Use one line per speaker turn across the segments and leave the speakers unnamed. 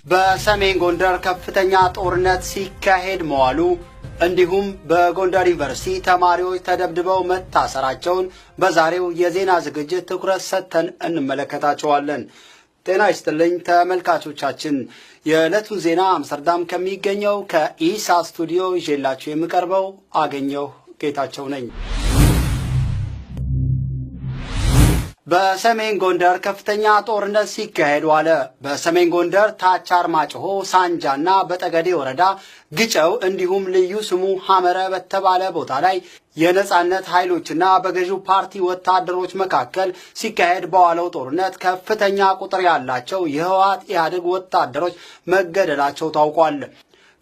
በሰሜን ጎንደር ከፍተኛ ጦርነት ሲካሄድ መዋሉ እንዲሁም በጎንደር ዩኒቨርሲቲ ተማሪዎች ተደብድበው መታሰራቸውን በዛሬው የዜና ዝግጅት ትኩረት ሰጥተን እንመለከታቸዋለን። ጤና ይስጥልኝ ተመልካቾቻችን፣ የዕለቱን ዜና አምስተርዳም ከሚገኘው ከኢሳ ስቱዲዮ ይዤላችሁ የምቀርበው አገኘሁ ጌታቸው ነኝ። በሰሜን ጎንደር ከፍተኛ ጦርነት ሲካሄድ ዋለ። በሰሜን ጎንደር ታች አርማጭሆ፣ ሳንጃና በጠገዴ ወረዳ ግጨው እንዲሁም ልዩ ስሙ ሐመረ በተባለ ቦታ ላይ የነጻነት ኃይሎችና በገዢው ፓርቲ ወታደሮች መካከል ሲካሄድ በዋለው ጦርነት ከፍተኛ ቁጥር ያላቸው የህወሓት ኢህአዴግ ወታደሮች መገደላቸው ታውቋል።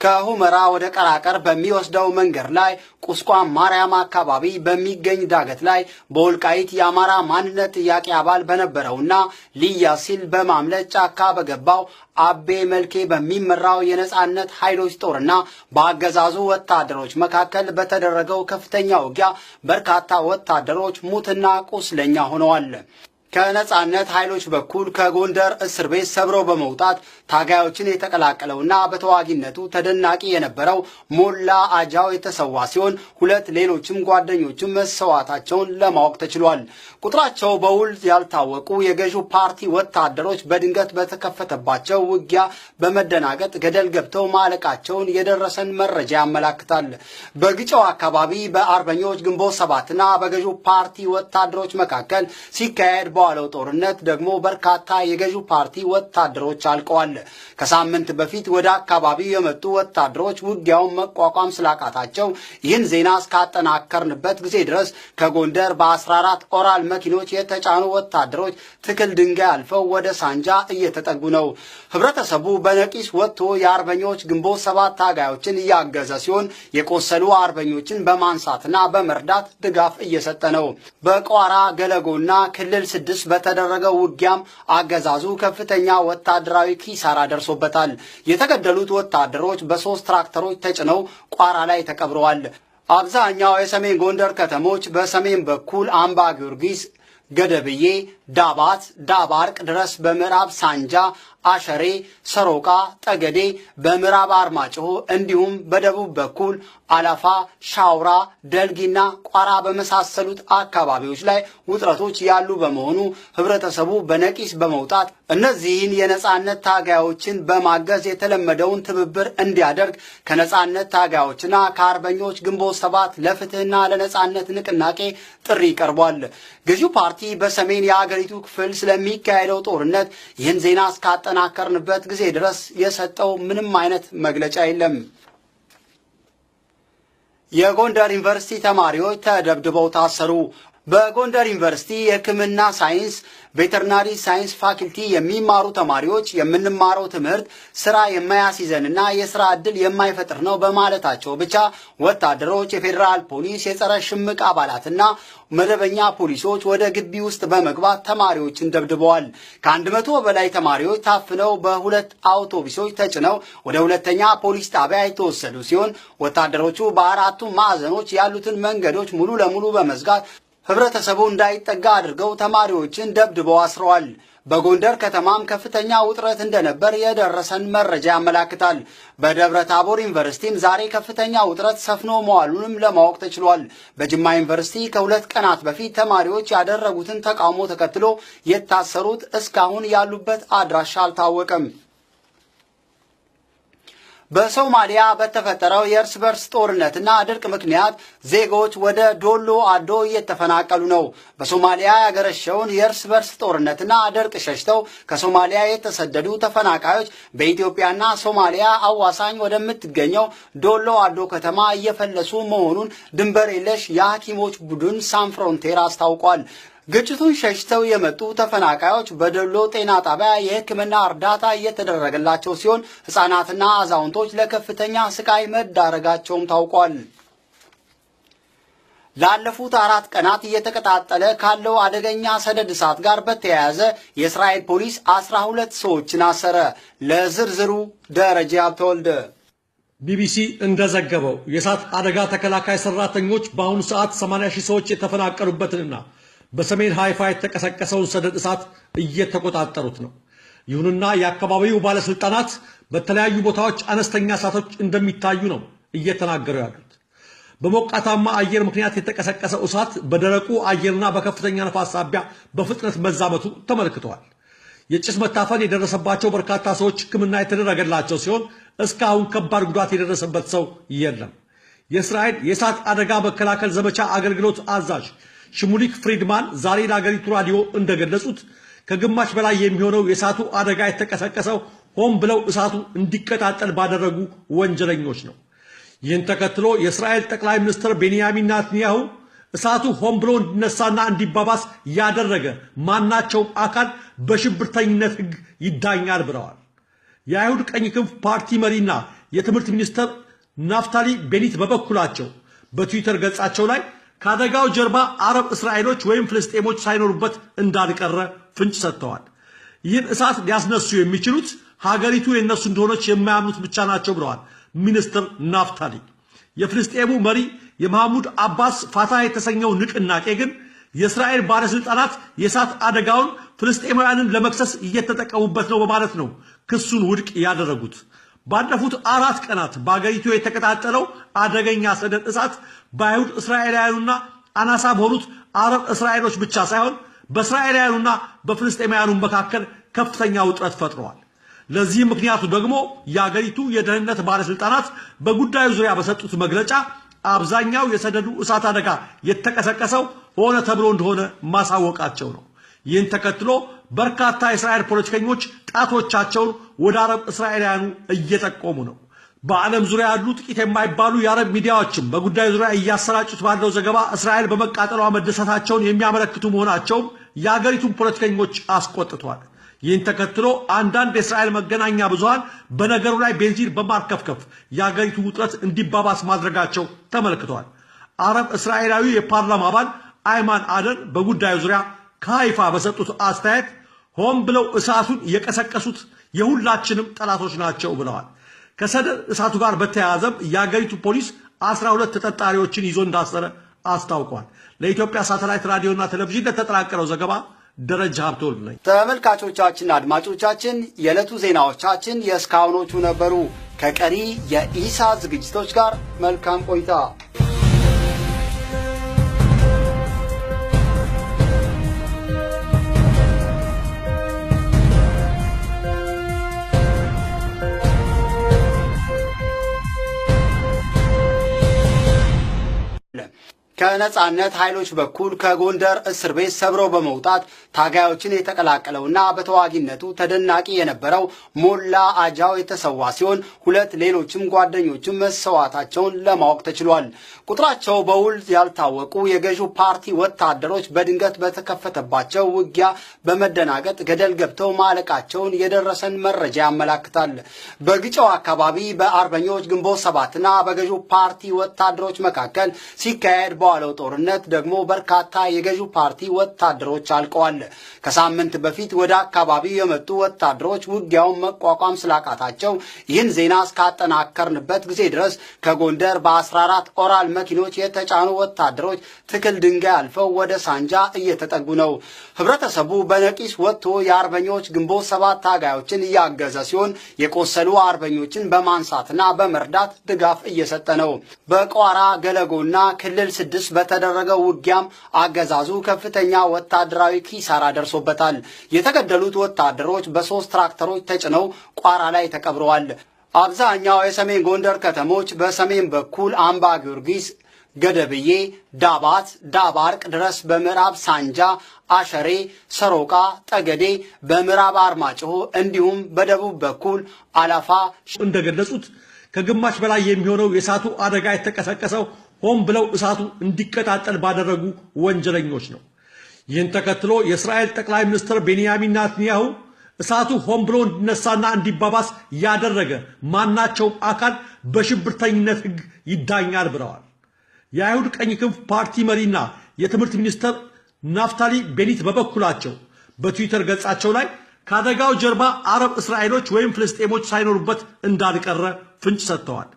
ከሁመራ ወደ ቀራቀር በሚወስደው መንገድ ላይ ቁስቋም ማርያም አካባቢ በሚገኝ ዳገት ላይ በወልቃይት የአማራ ማንነት ጥያቄ አባል በነበረውና ሊያዝ ሲል በማምለጥ ጫካ በገባው አቤ መልኬ በሚመራው የነጻነት ኃይሎች ጦርና በአገዛዙ ወታደሮች መካከል በተደረገው ከፍተኛ ውጊያ በርካታ ወታደሮች ሙትና ቁስለኛ ሆነዋል። ከነጻነት ኃይሎች በኩል ከጎንደር እስር ቤት ሰብሮ በመውጣት ታጋዮችን የተቀላቀለውና በተዋጊነቱ ተደናቂ የነበረው ሞላ አጃው የተሰዋ ሲሆን ሁለት ሌሎችም ጓደኞችም መሰዋታቸውን ለማወቅ ተችሏል። ቁጥራቸው በውል ያልታወቁ የገዢው ፓርቲ ወታደሮች በድንገት በተከፈተባቸው ውጊያ በመደናገጥ ገደል ገብተው ማለቃቸውን የደረሰን መረጃ ያመላክታል። በግጨው አካባቢ በአርበኞች ግንቦት ሰባትና በገዢው ፓርቲ ወታደሮች መካከል ሲካሄድ በዋለው ጦርነት ደግሞ በርካታ የገዢው ፓርቲ ወታደሮች አልቀዋል። ከሳምንት በፊት ወደ አካባቢው የመጡ ወታደሮች ውጊያውን መቋቋም ስላቃታቸው ይህን ዜና እስካጠናከርንበት ጊዜ ድረስ ከጎንደር በ14 ኦራል መኪኖች የተጫኑ ወታደሮች ትክል ድንጋይ አልፈው ወደ ሳንጃ እየተጠጉ ነው። ህብረተሰቡ በነቂስ ወጥቶ የአርበኞች ግንቦት ሰባት ታጋዮችን እያገዘ ሲሆን የቆሰሉ አርበኞችን በማንሳትና በመርዳት ድጋፍ እየሰጠ ነው። በቋራ ገለጎና ክልል 6 በተደረገው ውጊያም አገዛዙ ከፍተኛ ወታደራዊ ኪሳራ ደርሶበታል። የተገደሉት ወታደሮች በ3 ትራክተሮች ተጭነው ቋራ ላይ ተቀብረዋል። አብዛኛው የሰሜን ጎንደር ከተሞች በሰሜን በኩል አምባ ጊዮርጊስ፣ ገደብዬ፣ ዳባት፣ ዳባርቅ ድረስ በምዕራብ ሳንጃ፣ አሸሬ፣ ሰሮቃ፣ ጠገዴ፣ በምዕራብ አርማጭሆ እንዲሁም በደቡብ በኩል አላፋ፣ ሻውራ፣ ደልጊና ቋራ በመሳሰሉት አካባቢዎች ላይ ውጥረቶች ያሉ በመሆኑ ህብረተሰቡ በነቂስ በመውጣት እነዚህን የነጻነት ታጋዮችን በማገዝ የተለመደውን ትብብር እንዲያደርግ ከነጻነት ታጋዮችና ከአርበኞች ግንቦት ሰባት ለፍትህና ለነጻነት ንቅናቄ ጥሪ ቀርቧል። ገዢው ፓርቲ በሰሜን የአገሪቱ ክፍል ስለሚካሄደው ጦርነት ይህን ዜና እስካጠናከርንበት ጊዜ ድረስ የሰጠው ምንም አይነት መግለጫ የለም። የጎንደር ዩኒቨርሲቲ ተማሪዎች ተደብድበው ታሰሩ። በጎንደር ዩኒቨርሲቲ የሕክምና ሳይንስ ቬተርናሪ ሳይንስ ፋክልቲ የሚማሩ ተማሪዎች የምንማረው ትምህርት ስራ የማያስይዘንና የስራ ዕድል የማይፈጥር ነው በማለታቸው ብቻ ወታደሮች፣ የፌዴራል ፖሊስ፣ የጸረ ሽምቅ አባላትና መደበኛ ፖሊሶች ወደ ግቢ ውስጥ በመግባት ተማሪዎችን ደብድበዋል። ከ100 በላይ ተማሪዎች ታፍነው በ2 አውቶቡሶች ተጭነው ወደ ሁለተኛ ፖሊስ ጣቢያ የተወሰዱ ሲሆን ወታደሮቹ በአራቱ ማዕዘኖች ያሉትን መንገዶች ሙሉ ለሙሉ በመዝጋት ህብረተሰቡ እንዳይጠጋ አድርገው ተማሪዎችን ደብድበው አስረዋል። በጎንደር ከተማም ከፍተኛ ውጥረት እንደነበር የደረሰን መረጃ ያመላክታል። በደብረ ታቦር ዩኒቨርሲቲም ዛሬ ከፍተኛ ውጥረት ሰፍኖ መዋሉንም ለማወቅ ተችሏል። በጅማ ዩኒቨርሲቲ ከ2 ቀናት በፊት ተማሪዎች ያደረጉትን ተቃውሞ ተከትሎ የታሰሩት እስካሁን ያሉበት አድራሻ አልታወቀም። በሶማሊያ በተፈጠረው የእርስ በርስ ጦርነትና ድርቅ ምክንያት ዜጎች ወደ ዶሎ አዶ እየተፈናቀሉ ነው። በሶማሊያ ያገረሸውን የእርስ በርስ ጦርነትና ድርቅ ሸሽተው ከሶማሊያ የተሰደዱ ተፈናቃዮች በኢትዮጵያና ሶማሊያ አዋሳኝ ወደምትገኘው ዶሎ አዶ ከተማ እየፈለሱ መሆኑን ድንበር የለሽ የሐኪሞች ቡድን ሳን ፍሮንቴር አስታውቋል። ግጭቱን ሸሽተው የመጡ ተፈናቃዮች በዶሎ ጤና ጣቢያ የሕክምና እርዳታ እየተደረገላቸው ሲሆን ሕፃናትና አዛውንቶች ለከፍተኛ ስቃይ መዳረጋቸውም ታውቋል። ላለፉት 4 ቀናት እየተቀጣጠለ ካለው አደገኛ ሰደድ እሳት ጋር በተያያዘ የእስራኤል ፖሊስ 12 ሰዎችን አሰረ። ለዝርዝሩ ደረጃ ተወልደ።
ቢቢሲ እንደዘገበው የእሳት አደጋ ተከላካይ ሰራተኞች በአሁኑ ሰዓት 80,000 ሰዎች የተፈናቀሉበትንና በሰሜን ሃይፋ የተቀሰቀሰውን ሰደድ እሳት እየተቆጣጠሩት ነው። ይሁንና የአካባቢው ባለስልጣናት በተለያዩ ቦታዎች አነስተኛ እሳቶች እንደሚታዩ ነው እየተናገሩ ያሉት። በሞቃታማ አየር ምክንያት የተቀሰቀሰው እሳት በደረቁ አየርና በከፍተኛ ነፋስ ሳቢያ በፍጥነት መዛመቱ ተመልክቷል። የጭስ መታፈን የደረሰባቸው በርካታ ሰዎች ሕክምና የተደረገላቸው ሲሆን እስካሁን ከባድ ጉዳት የደረሰበት ሰው የለም። የእስራኤል የእሳት አደጋ መከላከል ዘመቻ አገልግሎት አዛዥ ሽሙሊክ ፍሪድማን ዛሬ ለአገሪቱ ራዲዮ እንደገለጹት ከግማሽ በላይ የሚሆነው የእሳቱ አደጋ የተቀሰቀሰው ሆን ብለው እሳቱ እንዲቀጣጠል ባደረጉ ወንጀለኞች ነው። ይህን ተከትሎ የእስራኤል ጠቅላይ ሚኒስትር ቤንያሚን ኔታንያሁ እሳቱ ሆን ብሎ እንዲነሳና እንዲባባስ ያደረገ ማናቸውም አካል በሽብርተኝነት ሕግ ይዳኛል ብለዋል። የአይሁድ ቀኝ ክንፍ ፓርቲ መሪና የትምህርት ሚኒስትር ናፍታሊ ቤኒት በበኩላቸው በትዊተር ገጻቸው ላይ ከአደጋው ጀርባ አረብ እስራኤሎች ወይም ፍልስጤሞች ሳይኖሩበት እንዳልቀረ ፍንጭ ሰጥተዋል። ይህን እሳት ሊያስነሱ የሚችሉት ሀገሪቱ የነሱ እንደሆነች የማያምኑት ብቻ ናቸው ብለዋል ሚኒስትር ናፍታሊ። የፍልስጤሙ መሪ የመሐሙድ አባስ ፋታህ የተሰኘው ንቅናቄ ግን የእስራኤል ባለስልጣናት የእሳት አደጋውን ፍልስጤማውያንን ለመክሰስ እየተጠቀሙበት ነው በማለት ነው ክሱን ውድቅ ያደረጉት። ባለፉት 4 ቀናት በአገሪቱ የተቀጣጠለው አደገኛ ሰደድ እሳት በአይሁድ እስራኤላውያኑና አናሳ በሆኑት አረብ እስራኤሎች ብቻ ሳይሆን በእስራኤላውያኑና በፍልስጤማውያኑ መካከል ከፍተኛ ውጥረት ፈጥሯል። ለዚህ ምክንያቱ ደግሞ የአገሪቱ የደህንነት ባለስልጣናት በጉዳዩ ዙሪያ በሰጡት መግለጫ አብዛኛው የሰደዱ እሳት አደጋ የተቀሰቀሰው ሆነ ተብሎ እንደሆነ ማሳወቃቸው ነው። ይህን ተከትሎ በርካታ የእስራኤል ፖለቲከኞች ጣቶቻቸውን ወደ አረብ እስራኤላውያኑ እየጠቆሙ ነው። በዓለም ዙሪያ ያሉ ጥቂት የማይባሉ የአረብ ሚዲያዎችም በጉዳዩ ዙሪያ እያሰራጩት ባለው ዘገባ እስራኤል በመቃጠሏ መደሰታቸውን የሚያመለክቱ መሆናቸውም የአገሪቱን ፖለቲከኞች አስቆጥቷል። ይህን ተከትሎ አንዳንድ የእስራኤል መገናኛ ብዙሃን በነገሩ ላይ ቤንዚን በማርከፍከፍ የአገሪቱ ውጥረት እንዲባባስ ማድረጋቸው ተመልክቷል። አረብ እስራኤላዊ የፓርላማ አባል አይማን አደን በጉዳዩ ዙሪያ ከሃይፋ በሰጡት አስተያየት ሆን ብለው እሳቱን የቀሰቀሱት የሁላችንም ጠላቶች ናቸው ብለዋል። ከሰደድ እሳቱ ጋር በተያያዘም የአገሪቱ ፖሊስ 12 ተጠርጣሪዎችን ይዞ እንዳሰረ አስታውቋል። ለኢትዮጵያ ሳተላይት ራዲዮና ቴሌቪዥን ለተጠናቀረው ዘገባ ደረጃ ሀብቶል ነኝ።
ተመልካቾቻችንና አድማጮቻችን የዕለቱ ዜናዎቻችን የእስካሁኖቹ ነበሩ። ከቀሪ የኢሳት ዝግጅቶች ጋር መልካም ቆይታ። ከነጻነት ኃይሎች በኩል ከጎንደር እስር ቤት ሰብረው በመውጣት ታጋዮችን የተቀላቀለውና በተዋጊነቱ ተደናቂ የነበረው ሞላ አጃው የተሰዋ ሲሆን 2 ሌሎችም ጓደኞችም መሰዋታቸውን ለማወቅ ተችሏል። ቁጥራቸው በውል ያልታወቁ የገዢው ፓርቲ ወታደሮች በድንገት በተከፈተባቸው ውጊያ በመደናገጥ ገደል ገብተው ማለቃቸውን የደረሰን መረጃ ያመለክታል። በግጫው አካባቢ በአርበኞች ግንቦት 7ና በገዢው ፓርቲ ወታደሮች መካከል ሲካሄድ በዋለው ጦርነት ደግሞ በርካታ የገዢው ፓርቲ ወታደሮች አልቀዋል። ከሳምንት በፊት ወደ አካባቢው የመጡ ወታደሮች ውጊያውን መቋቋም ስላቃታቸው ይህን ዜና እስካጠናከርንበት ጊዜ ድረስ ከጎንደር በ14 ኦራል መኪኖች የተጫኑ ወታደሮች ትክል ድንጋይ አልፈው ወደ ሳንጃ እየተጠጉ ነው። ህብረተሰቡ በነቂስ ወጥቶ የአርበኞች ግንቦት 7 ታጋዮችን እያገዘ ሲሆን የቆሰሉ አርበኞችን በማንሳትና በመርዳት ድጋፍ እየሰጠ ነው። በቋራ ገለጎና ክልል 6 በተደረገው ውጊያም አገዛዙ ከፍተኛ ወታደራዊ ኪሳራ ደርሶበታል። የተገደሉት ወታደሮች በ3 ትራክተሮች ተጭነው ቋራ ላይ ተቀብረዋል። አብዛኛው የሰሜን ጎንደር ከተሞች በሰሜን በኩል አምባ ጊዮርጊስ፣ ገደብዬ፣ ዳባት፣ ዳባርቅ ድረስ በምዕራብ ሳንጃ፣ አሸሬ፣ ሰሮቃ፣ ጠገዴ፣ በምዕራብ አርማጭሆ እንዲሁም በደቡብ በኩል አላፋ
እንደገለጹት ከግማሽ በላይ የሚሆነው የእሳቱ አደጋ የተቀሰቀሰው ሆን ብለው እሳቱ እንዲቀጣጠል ባደረጉ ወንጀለኞች ነው። ይህን ተከትሎ የእስራኤል ጠቅላይ ሚኒስትር ቤንያሚን ኔታንያሁ እሳቱ ሆን ብሎ እንዲነሳና እንዲባባስ ያደረገ ማናቸውም አካል በሽብርተኝነት ሕግ ይዳኛል ብለዋል። የአይሁድ ቀኝ ክንፍ ፓርቲ መሪና የትምህርት ሚኒስትር ናፍታሊ ቤኒት በበኩላቸው በትዊተር ገጻቸው ላይ ከአደጋው ጀርባ አረብ እስራኤሎች ወይም ፍልስጤሞች ሳይኖሩበት እንዳልቀረ ፍንጭ ሰጥተዋል።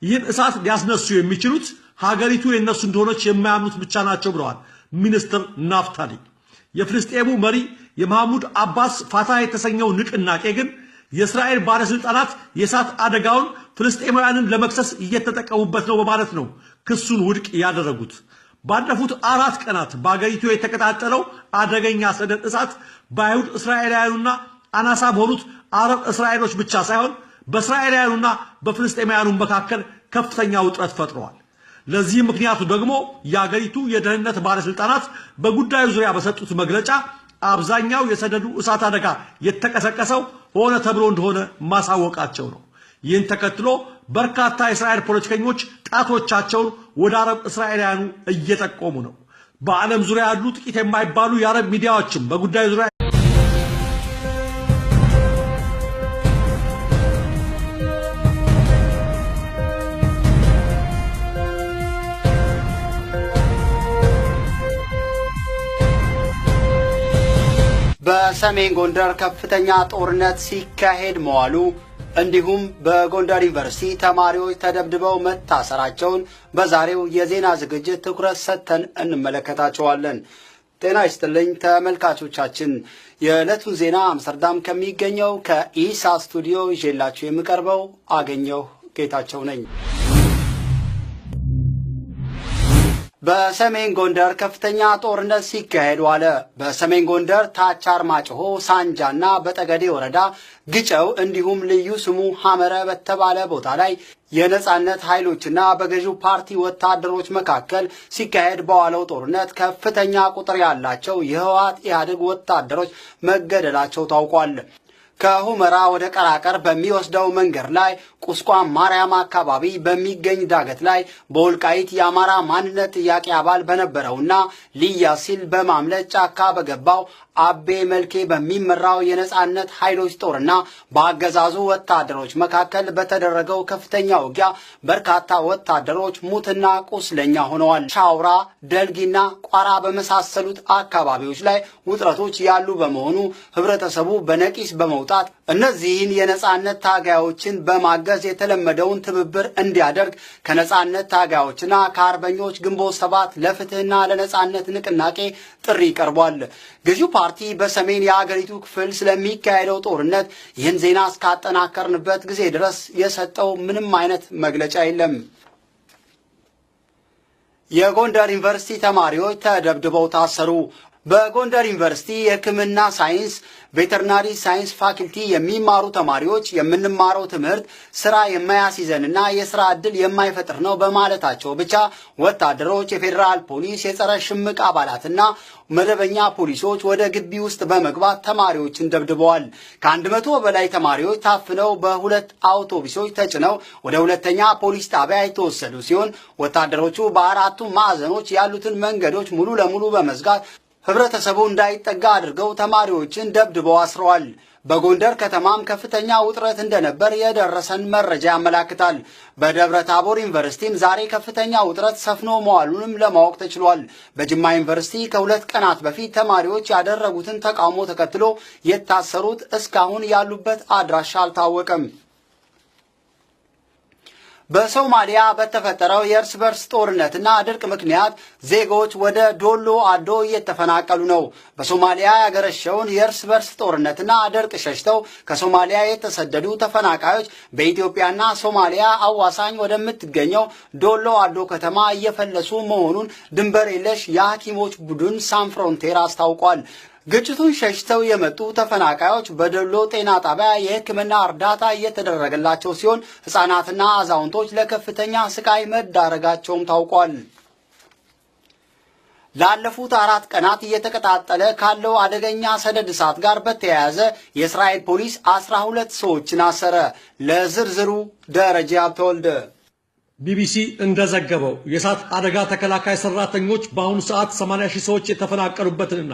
ይህን እሳት ሊያስነሱ የሚችሉት ሀገሪቱ የነሱ እንደሆነች የማያምኑት ብቻ ናቸው ብለዋል ሚኒስትር ናፍታሊ። የፍልስጤሙ መሪ የመሐሙድ አባስ ፋታ የተሰኘው ንቅናቄ ግን የእስራኤል ባለስልጣናት የእሳት አደጋውን ፍልስጤማውያንን ለመክሰስ እየተጠቀሙበት ነው በማለት ነው ክሱን ውድቅ ያደረጉት። ባለፉት 4 ቀናት በአገሪቱ የተቀጣጠለው አደገኛ ሰደድ እሳት በአይሁድ እስራኤላውያኑና አናሳ በሆኑት አረብ እስራኤሎች ብቻ ሳይሆን በእስራኤላውያኑና በፍልስጤማውያኑ መካከል ከፍተኛ ውጥረት ፈጥሯል። ለዚህ ምክንያቱ ደግሞ የአገሪቱ የደህንነት ባለስልጣናት በጉዳዩ ዙሪያ በሰጡት መግለጫ አብዛኛው የሰደዱ እሳት አደጋ የተቀሰቀሰው ሆነ ተብሎ እንደሆነ ማሳወቃቸው ነው። ይህን ተከትሎ በርካታ የእስራኤል ፖለቲከኞች ጣቶቻቸውን ወደ አረብ እስራኤላውያኑ እየጠቆሙ ነው። በዓለም ዙሪያ ያሉ ጥቂት የማይባሉ የአረብ ሚዲያዎችም በጉዳዩ ዙሪያ
በሰሜን ጎንደር ከፍተኛ ጦርነት ሲካሄድ መዋሉ እንዲሁም በጎንደር ዩኒቨርሲቲ ተማሪዎች ተደብድበው መታሰራቸውን በዛሬው የዜና ዝግጅት ትኩረት ሰጥተን እንመለከታቸዋለን። ጤና ይስጥልኝ ተመልካቾቻችን፣ የዕለቱን ዜና አምስተርዳም ከሚገኘው ከኢሳ ስቱዲዮ ይዤላችሁ የምቀርበው አገኘሁ ጌታቸው ነኝ። በሰሜን ጎንደር ከፍተኛ ጦርነት ሲካሄድ ዋለ። በሰሜን ጎንደር ታች አርማጭሆ፣ ሳንጃና በጠገዴ ወረዳ ግጨው እንዲሁም ልዩ ስሙ ሐመረ በተባለ ቦታ ላይ የነጻነት ኃይሎችና በገዢው ፓርቲ ወታደሮች መካከል ሲካሄድ በዋለው ጦርነት ከፍተኛ ቁጥር ያላቸው የህወሓት ኢህአዴግ ወታደሮች መገደላቸው ታውቋል። ከሁመራ ወደ ቀራቀር በሚወስደው መንገድ ላይ ቁስቋም ማርያም አካባቢ በሚገኝ ዳገት ላይ በወልቃይት የአማራ ማንነት ጥያቄ አባል በነበረውና ልያ ሲል በማምለጥ ጫካ በገባው አቤ መልኬ በሚመራው የነጻነት ኃይሎች ጦርና በአገዛዙ ወታደሮች መካከል በተደረገው ከፍተኛ ውጊያ በርካታ ወታደሮች ሙትና ቁስለኛ ሆነዋል። ሻውራ፣ ደልጊና ቋራ በመሳሰሉት አካባቢዎች ላይ ውጥረቶች ያሉ በመሆኑ ህብረተሰቡ በነቂስ በመውጣት እነዚህን የነጻነት ታጋዮችን በማገዝ የተለመደውን ትብብር እንዲያደርግ ከነጻነት ታጋዮችና ከአርበኞች ግንቦት 7 ለፍትህና ለነጻነት ንቅናቄ ጥሪ ቀርቧል። ገዢው ፓርቲ በሰሜን የአገሪቱ ክፍል ስለሚካሄደው ጦርነት ይህን ዜና እስካጠናከርንበት ጊዜ ድረስ የሰጠው ምንም አይነት መግለጫ የለም። የጎንደር ዩኒቨርሲቲ ተማሪዎች ተደብድበው ታሰሩ። በጎንደር ዩኒቨርሲቲ የሕክምና ሳይንስ ቬተርናሪ ሳይንስ ፋክልቲ የሚማሩ ተማሪዎች የምንማረው ትምህርት ስራ የማያስይዘንና የስራ ዕድል የማይፈጥር ነው በማለታቸው ብቻ ወታደሮች፣ የፌዴራል ፖሊስ፣ የጸረ ሽምቅ አባላትና መደበኛ ፖሊሶች ወደ ግቢ ውስጥ በመግባት ተማሪዎችን ደብድበዋል። ከ100 በላይ ተማሪዎች ታፍነው በ2 አውቶቡሶች ተጭነው ወደ ሁለተኛ ፖሊስ ጣቢያ የተወሰዱ ሲሆን ወታደሮቹ በአራቱ ማዕዘኖች ያሉትን መንገዶች ሙሉ ለሙሉ በመዝጋት ህብረተሰቡ እንዳይጠጋ አድርገው ተማሪዎችን ደብድበው አስረዋል። በጎንደር ከተማም ከፍተኛ ውጥረት እንደነበር የደረሰን መረጃ ያመላክታል። በደብረ ታቦር ዩኒቨርሲቲም ዛሬ ከፍተኛ ውጥረት ሰፍኖ መዋሉንም ለማወቅ ተችሏል። በጅማ ዩኒቨርሲቲ ከ2 ቀናት በፊት ተማሪዎች ያደረጉትን ተቃውሞ ተከትሎ የታሰሩት እስካሁን ያሉበት አድራሻ አልታወቀም። በሶማሊያ በተፈጠረው የእርስ በርስ ጦርነትና ድርቅ ምክንያት ዜጎች ወደ ዶሎ አዶ እየተፈናቀሉ ነው። በሶማሊያ ያገረሸውን የእርስ በርስ ጦርነትና ድርቅ ሸሽተው ከሶማሊያ የተሰደዱ ተፈናቃዮች በኢትዮጵያና ሶማሊያ አዋሳኝ ወደምትገኘው ዶሎ አዶ ከተማ እየፈለሱ መሆኑን ድንበር የለሽ የሐኪሞች ቡድን ሳን ፍሮንቴር አስታውቋል። ግጭቱን ሸሽተው የመጡ ተፈናቃዮች በዶሎ ጤና ጣቢያ የሕክምና እርዳታ እየተደረገላቸው ሲሆን ሕፃናትና አዛውንቶች ለከፍተኛ ስቃይ መዳረጋቸውም ታውቋል። ላለፉት 4 ቀናት እየተቀጣጠለ ካለው አደገኛ ሰደድ እሳት ጋር በተያያዘ የእስራኤል ፖሊስ 12 ሰዎችን አሰረ። ለዝርዝሩ ደረጃ አብተወልደ።
ቢቢሲ እንደዘገበው የእሳት አደጋ ተከላካይ ሰራተኞች በአሁኑ ሰዓት 80,000 ሰዎች የተፈናቀሉበትንና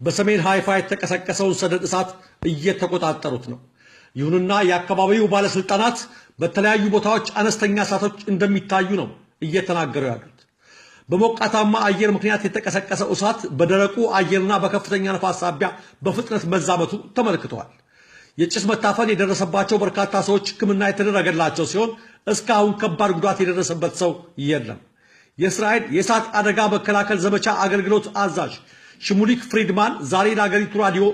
በሰሜን ሃይፋ የተቀሰቀሰውን ሰደድ እሳት እየተቆጣጠሩት ነው። ይሁንና የአካባቢው ባለስልጣናት በተለያዩ ቦታዎች አነስተኛ እሳቶች እንደሚታዩ ነው እየተናገሩ ያሉት። በሞቃታማ አየር ምክንያት የተቀሰቀሰው እሳት በደረቁ አየርና በከፍተኛ ነፋስ ሳቢያ በፍጥነት መዛመቱ ተመልክቷል። የጭስ መታፈን የደረሰባቸው በርካታ ሰዎች ሕክምና የተደረገላቸው ሲሆን እስካሁን ከባድ ጉዳት የደረሰበት ሰው የለም። የእስራኤል የእሳት አደጋ መከላከል ዘመቻ አገልግሎት አዛዥ ሽሙሊክ ፍሪድማን ዛሬ ለሀገሪቱ ራዲዮ